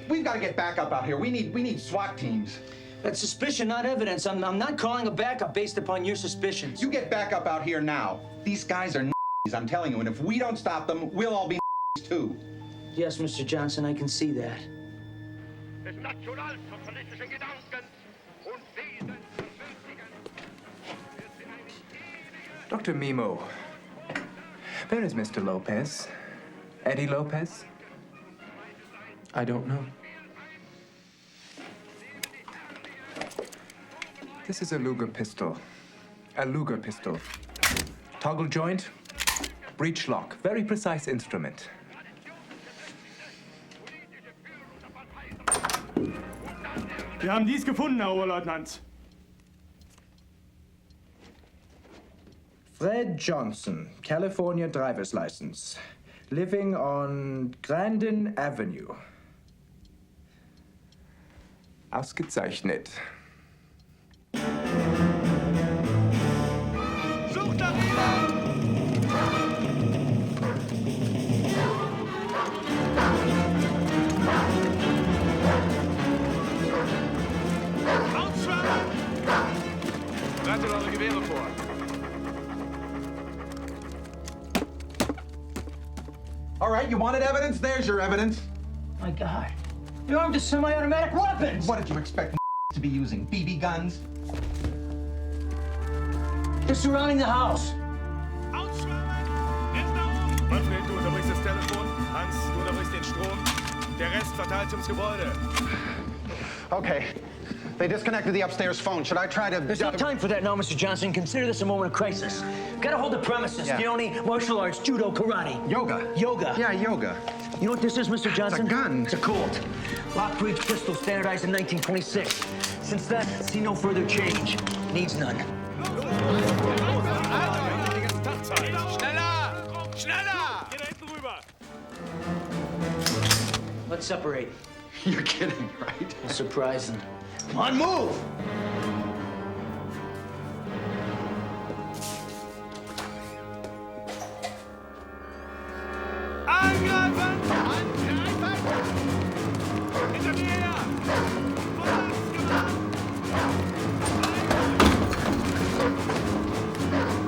We've got to get backup out here. We need SWAT teams. That's suspicion, not evidence. I'm not calling a backup based upon your suspicions. You get backup out here now. These guys are I'm telling you, and if we don't stop them, we'll all be too. Yes, Mr. Johnson, I can see that. Dr. Mimo, where is Mr. Lopez? Eddie Lopez? I don't know. This is a Luger pistol. A Luger pistol. Toggle joint, breech lock. Very precise instrument. Wir haben dies gefunden, Herr Oberleutnant. Fred Johnson, California driver's license. Living on Grandin Avenue. Ausgezeichnet. Sucht nach ihnen! Ausschwammen! Bereitet eure Gewehre vor. All right, you wanted evidence? There's your evidence. My God. You're armed with semi-automatic weapons! What did you expect to be using? BB guns? They're surrounding the house. Ausschwammen! Er ist da oben! Manfred, du unterbrichst das Telefon. Hans, du unterbrichst den Strom. Der Rest verteilt sich ums Gebäude. Okay. They disconnected the upstairs phone. Should I try to... There's no time for that now, Mr. Johnson. Consider this a moment of crisis. Gotta hold the premises. Yeah. You know any martial arts, judo, karate? Yoga. Yoga. Yeah, yoga. You know what this is, Mr. Johnson? It's a gun. It's a Colt. Lockbridge pistol, standardized in 1926. Since then, see no further change. Needs none. Schneller! Schneller! Geh da hinten rüber! Let's separate. You're kidding, right? It's surprising. On, move! Angreifen! Angreifen! Hinter mir her!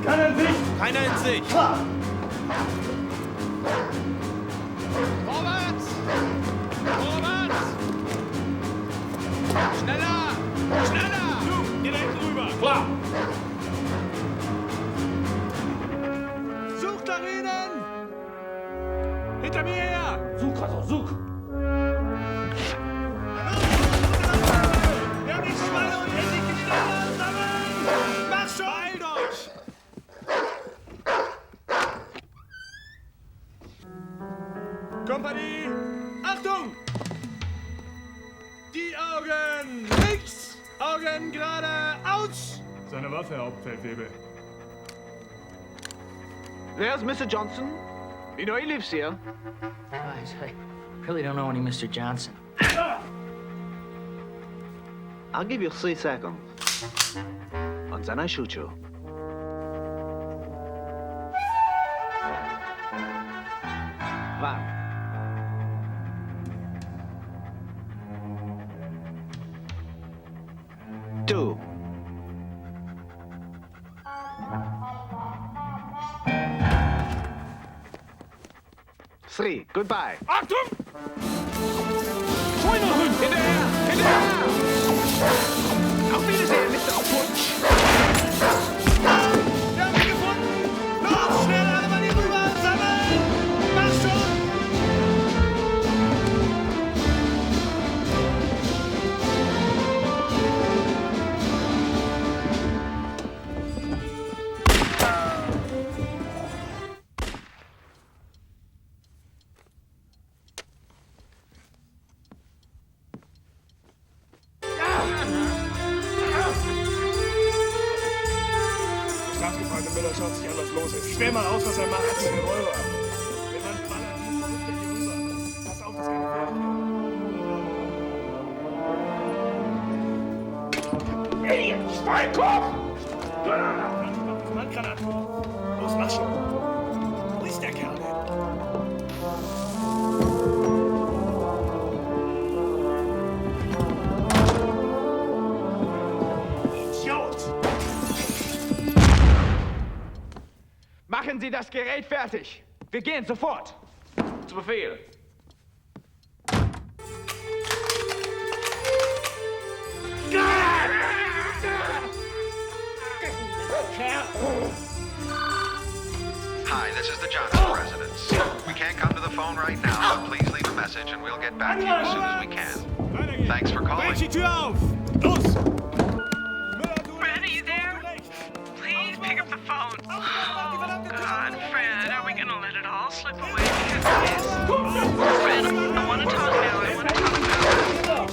Keiner in Sicht! Keiner in Sicht! Klar! Vorwärts! Vorwärts! Schneller! Schneller! Du, geh da hinten rüber! Klar! Sucht nach ihnen! Hinter mir her! Such, also, such! Wir haben die Schweine und Hände miteinander sammeln! Mach schon! Beeilt euch! Kompanie! Achtung! Die Augen links! Augen geradeaus! Seine Waffe, Hauptfeldwebel. There's Mr. Johnson. You know he lives here. Guys, I really don't know any Mr. Johnson. I'll give you 3 seconds. And then I shoot you. One. 2. 3. Goodbye. Achtung! Schweinerhund! Hinterher! Hinterher! Auf Wiedersehen, Mr. Putsch! Wir haben ihn gefunden! Los, schnell, alle mal hier rüber! Sammeln! Mach schon! Keiner schaut sich an, was los ist. Stell mal aus, was er macht mit dem Revolver. Wenn man ballert, rückt er hier rüber. Pass auf, dass keine Fehler. Idiot! Schweinkopf! Handgranaten. Los, mach schon. Wo ist der Kerl denn? Machen Sie das Gerät fertig. Wir gehen sofort. Zu Befehl. Hi, this is the Johnson residence. We can't come to the phone right now, but please leave a message and we'll get back to you as soon as we can. Thanks for calling. Mensch, die Tür auf! Los! Fred, are you there? Please pick up the phone. Oh, God, Fred, are we gonna let it all slip away? Fred, I want to talk now. I want to talk now.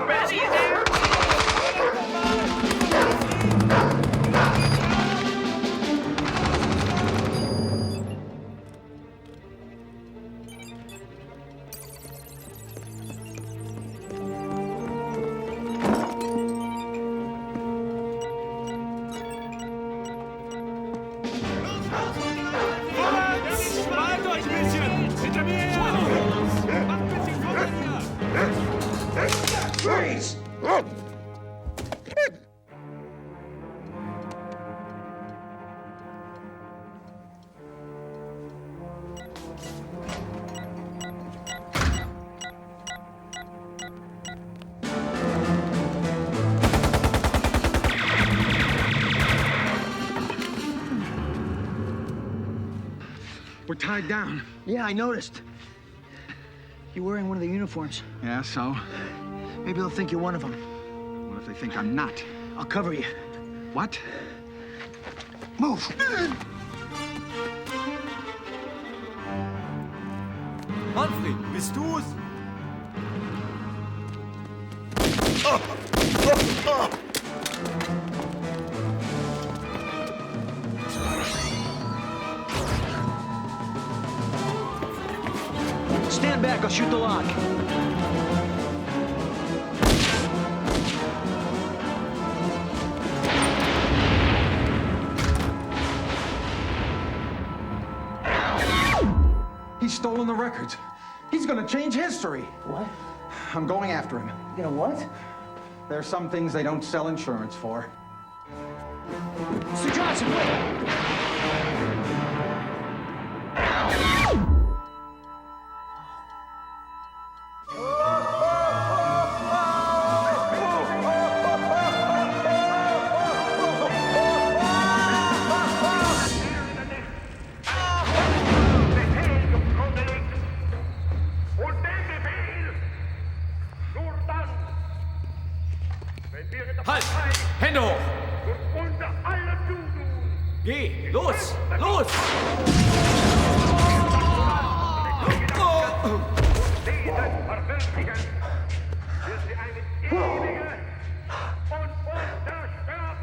Fred, are you there? Freeze! We're tied down. Yeah, I noticed. You're wearing one of the uniforms. Yeah, so? Maybe they'll think you're one of them. What if they think I'm not? I'll cover you. What? Move! Manfred, bist du's? Stand back, I'll shoot the lock. He's stolen the records. He's gonna change history. What? I'm going after him. You know what? There's some things they don't sell insurance for. Mr. Johnson, wait! Halt! Hände hoch! Geh! Los! Los!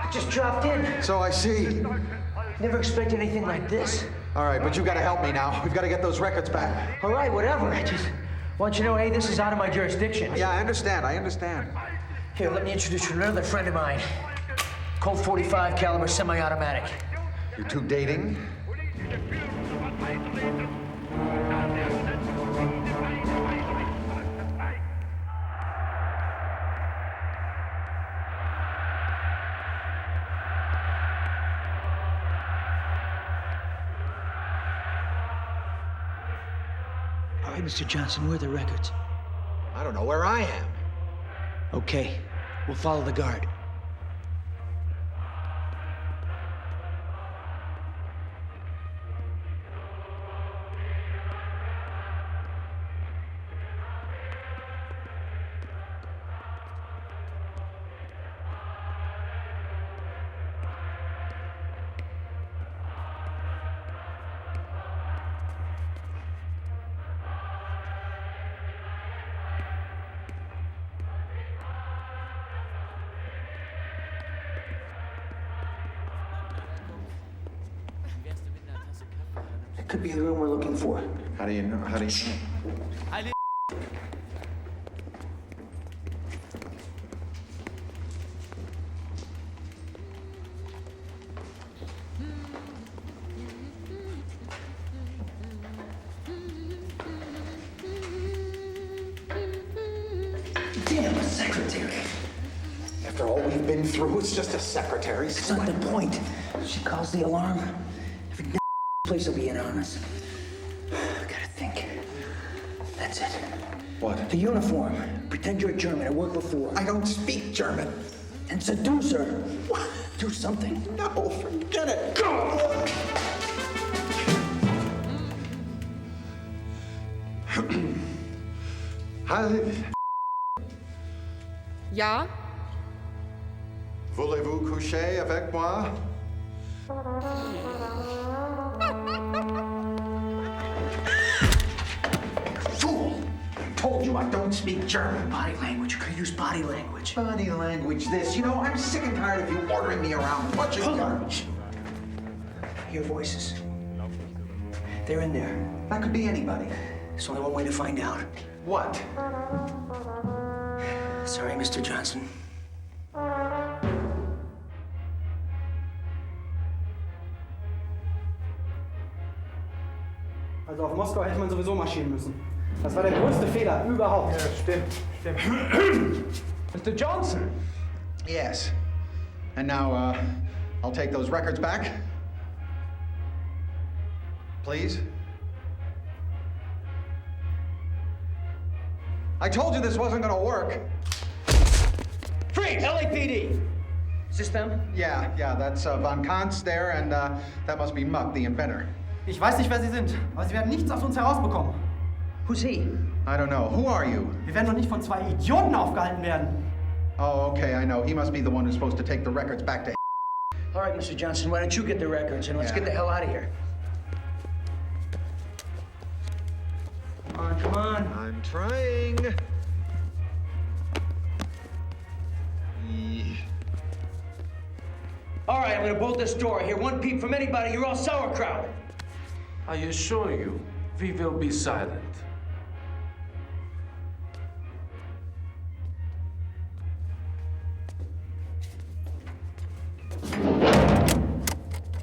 I just dropped in. So I see. Never expected anything like this. All right, but you gotta help me now. We've gotta get those records back. All right, whatever. I just want you to know, hey, this is out of my jurisdiction. Yeah, I understand. Here, let me introduce you to another friend of mine. Colt 45 caliber semi-automatic. You two dating? All right, Mr. Johnson, where are the records? I don't know where I am. Okay, we'll follow the guard. Could be the room we're looking for. How do you know? Allez. Damn, a secretary. After all we've been through, it's just a secretary. That's not the point. She calls the alarm. Every place will be in on us. Gotta think. That's it. What? The uniform. Pretend you're German. I worked before. I don't speak German. And seduce her. Do something. No, forget it. Go! Ja? Voulez-vous coucher avec moi? Fool! I told you I don't speak German. Body language. You could use body language. Body language, this. You know, I'm sick and tired of you ordering me around. Punching garbage. Hear voices. They're in there. That could be anybody. There's only one way to find out. What? Sorry, Mr. Johnson. Also auf Moskau hätte man sowieso marschieren müssen. Das war der größte Fehler überhaupt. Ja, stimmt. Mr. Johnson! Yes. And now, I'll take those records back. Please. I told you this wasn't gonna work. Freeze! LAPD! Is this them? Yeah, that's Von Kantz there, and that must be Muck, the inventor. Ich weiß nicht, wer Sie sind, aber Sie werden nichts aus uns herausbekommen. Who's he? I don't know. Who are you? Wir werden doch nicht von zwei Idioten aufgehalten werden. Oh, okay, I know. He must be the one who's supposed to take the records back to. All right, Mr. Johnson, why don't you get the records and let's get the hell out of here. Come on. I'm trying. All right, I'm gonna bolt this door. I hear one peep from anybody, you're all sauerkraut. I assure you, we will be silent.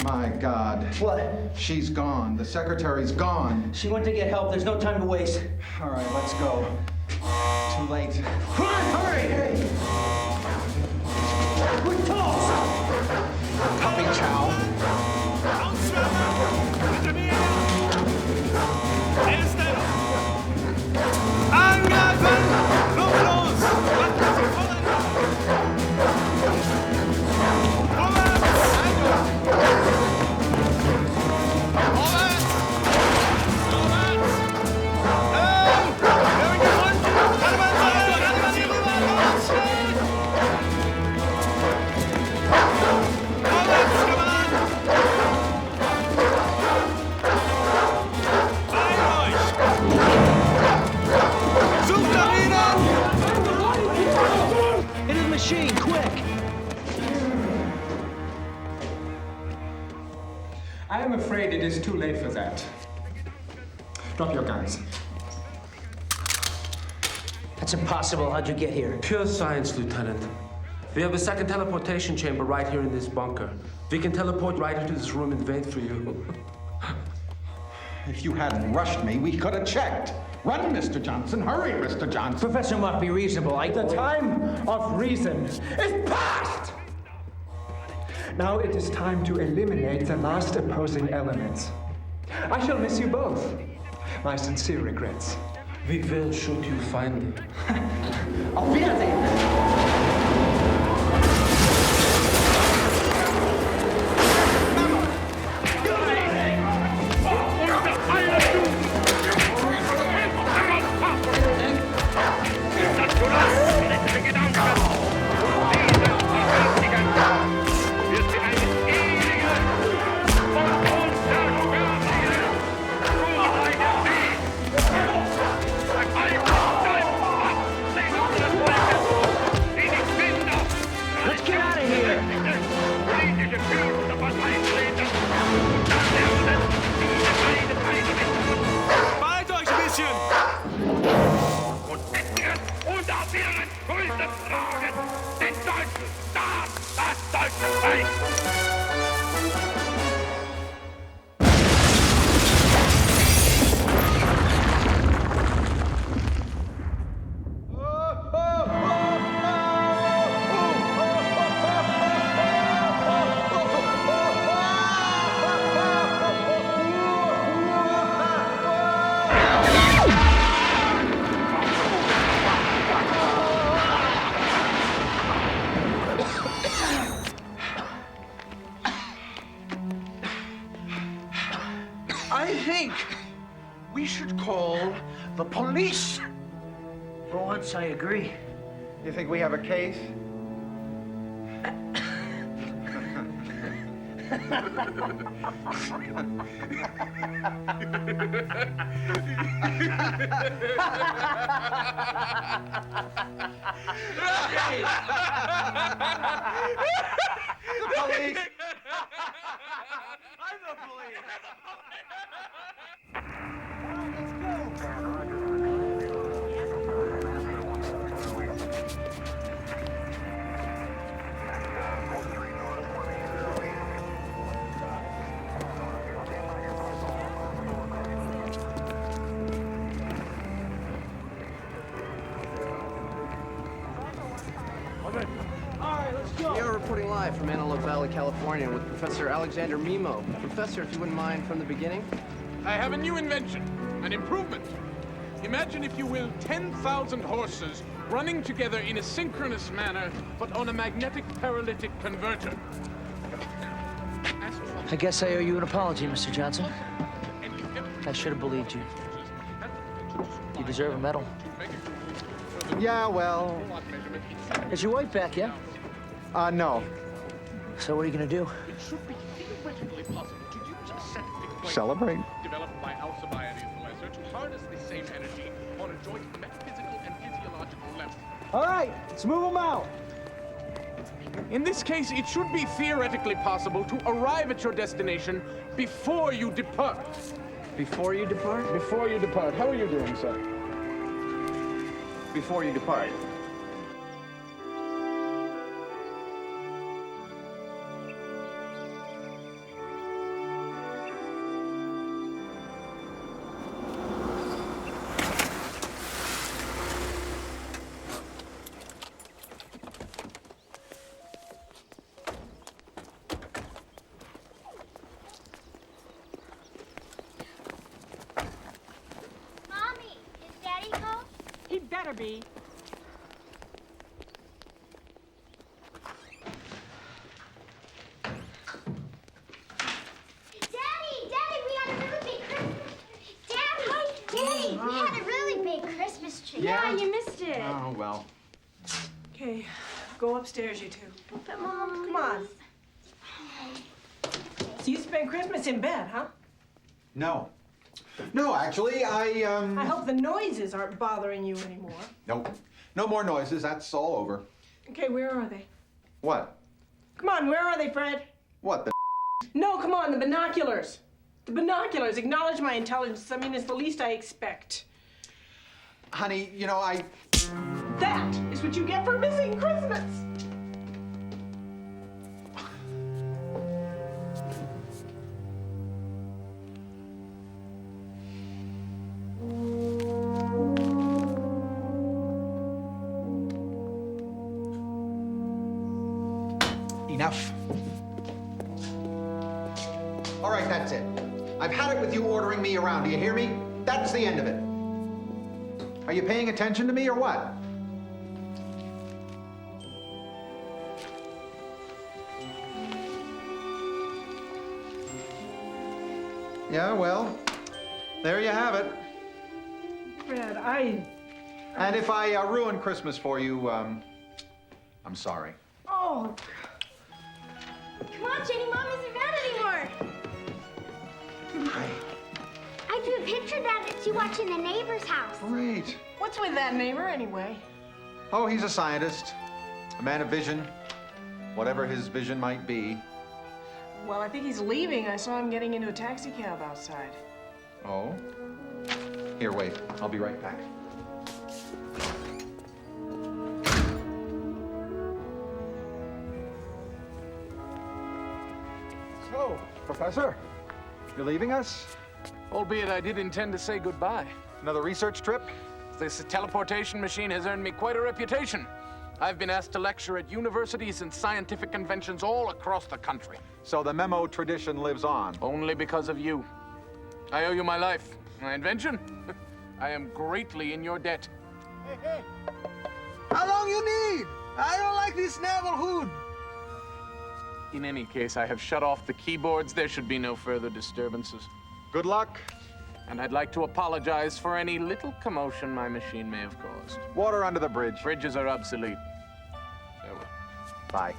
My God. What? She's gone. The secretary's gone. She went to get help. There's no time to waste. All right, let's go. Too late. Come on, hurry! Hey. We're toast! Puppy chow. Machine, quick! I am afraid it is too late for that. Drop your guns. That's impossible. How'd you get here? Pure science, Lieutenant. We have a second teleportation chamber right here in this bunker. We can teleport right into this room and wait for you. If you hadn't rushed me, we could have checked. Run, Mr. Johnson. Hurry, Mr. Johnson. Professor Muck, be reasonable. The time of reason is past! Now it is time to eliminate the last opposing elements. I shall miss you both. My sincere regrets. We will shoot you finally. Auf Wiedersehen! Let's get think we should call the police. For once, I agree. You think we have a case? The police! I'm the police! We are reporting live from Antelope Valley, California with Professor Alexander Mimo. Professor, if you wouldn't mind from the beginning. I have a new invention, an improvement. Imagine, if you will, 10,000 horses running together in a synchronous manner, but on a magnetic paralytic converter. I guess I owe you an apology, Mr. Johnson. I should have believed you. You deserve a medal. Yeah, well... Is your wife back yet? No. So what are you gonna do? It should be theoretically possible to use a set device Celebrate. developed by Alcibiades the Lesser to harness the same energy on a joint metaphysical and physiological level. All right, let's move them out. In this case, it should be theoretically possible to arrive at your destination before you depart. Before you depart? Before you depart. How are you doing, sir? Before you depart. Mommy, is Daddy home? He better be. Daddy, we had a really big Christmas. Daddy, we had a really big Christmas tree. Yeah? you missed it. Oh, well. Okay, go upstairs, you two. But Mom, Come on. So you spend Christmas in bed, huh? No. No, actually, I hope the noises aren't bothering you anymore. Nope. No more noises. That's all over. Okay, where are they? What? Come on, where are they, Fred? What, the No, come on, the binoculars. The binoculars. Acknowledge my intelligence. I mean, it's the least I expect. Honey, you know, That is what you get for missing Christmas. Enough. All right, that's it. I've had it with you ordering me around. Do you hear me? That's the end of it. Are you paying attention to me or what? Yeah, well, there you have it. Fred, And if I ruin Christmas for you, I'm sorry. Oh. Come on, Jenny, Mom isn't bad anymore. I drew a picture that you watch in the neighbor's house. Great. What's with that neighbor, anyway? Oh, he's a scientist, a man of vision, whatever his vision might be. Well, I think he's leaving. I saw him getting into a taxi cab outside. Oh? Here, wait. I'll be right back. So, Professor, you're leaving us? Albeit I did intend to say goodbye. Another research trip? This teleportation machine has earned me quite a reputation. I've been asked to lecture at universities and scientific conventions all across the country. So the memo tradition lives on? Only because of you. I owe you my life. My invention? I am greatly in your debt. Hey. How long you need? I don't like this neighborhood. In any case, I have shut off the keyboards. There should be no further disturbances. Good luck. And I'd like to apologize for any little commotion my machine may have caused. Water under the bridge. Bridges are obsolete. Farewell. Bye.